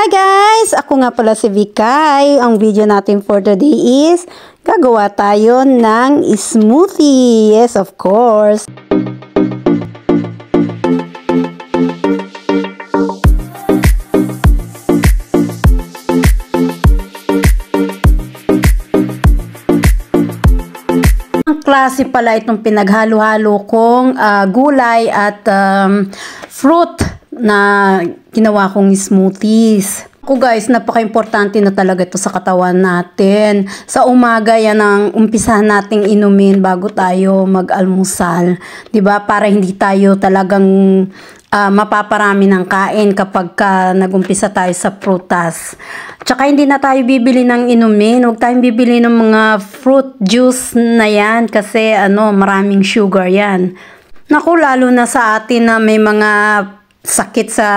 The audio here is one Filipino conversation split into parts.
Hi guys! Ako nga pala si Vikay. Ang video natin for today is gagawa tayo ng smoothie. Yes, of course. Ang klase pala itong pinaghalo-halo kong gulay at fruit na ginawa kong smoothies. Ako guys, napaka-importante na talaga ito sa katawan natin. Sa umaga yan ang umpisahan nating inumin bago tayo mag-almusal. 'Di ba? Para hindi tayo talagang mapaparami ng kain kapag nag-umpisa tayo sa prutas. Tsaka hindi na tayo bibili ng inumin. Huwag tayong bibili ng mga fruit juice na yan kasi maraming sugar yan. Naku, lalo na sa atin na may mga sakit sa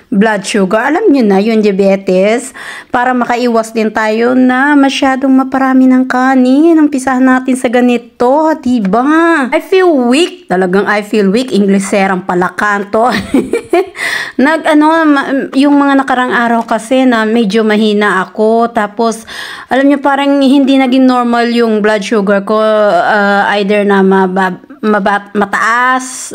blood sugar. Alam nyo na, yung diabetes. Para makaiwas din tayo na masyadong maparami ng kanin. Umpisahan natin sa ganito, diba? I feel weak. Talagang I feel weak. Ingleserang palakanto. Yung mga nakarang araw kasi na medyo mahina ako. Tapos, alam nyo, parang hindi naging normal yung blood sugar ko. Either na mataas,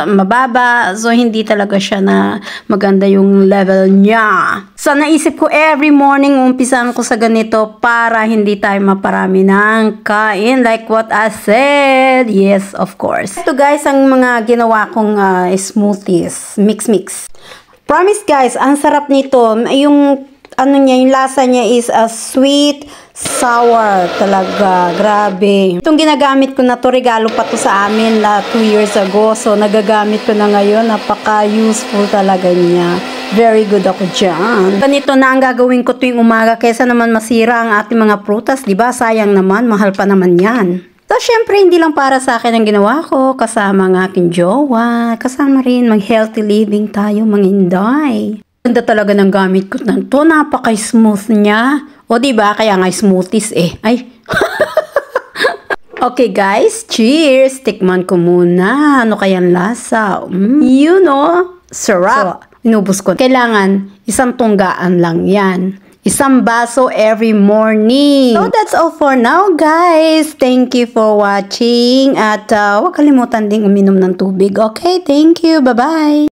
mababa. So, hindi talaga siya na maganda yung level niya. So, naisip ko every morning umpisahan ko sa ganito para hindi tayo maparami ng kain. Like what I said. Yes, of course. Ito guys, ang mga ginawa kong smoothies. Mix. Promise guys, ang sarap nito. Yung yung lasa niya is sweet, sour talaga. Grabe. Itong ginagamit ko na to, regalo pa to sa amin 2 years ago. So, nagagamit ko na ngayon. Napaka-useful talaga niya. Very good ako dyan. Ganito na ang gagawin ko tuwing umaga kaysa naman masira ang ating mga prutas. Diba? Sayang naman. Mahal pa naman yan. So, syempre, hindi lang para sa akin ang ginawa ko. Kasama ng aking jowa. Kasama rin mag-healthy living tayo, mga inday. Ganda talaga ng gamit ko na to. Napaka-smooth niya. O, diba? Kaya nga smoothies eh. Ay. Okay, guys. Cheers! Tikman ko muna. Ano kayang lasa? Sarap. So, inubos ko. Kailangan, isang tunggaan lang yan. Isang baso every morning. So, that's all for now, guys. Thank you for watching. At huwag kalimutan ding uminom ng tubig. Okay, thank you. Bye-bye.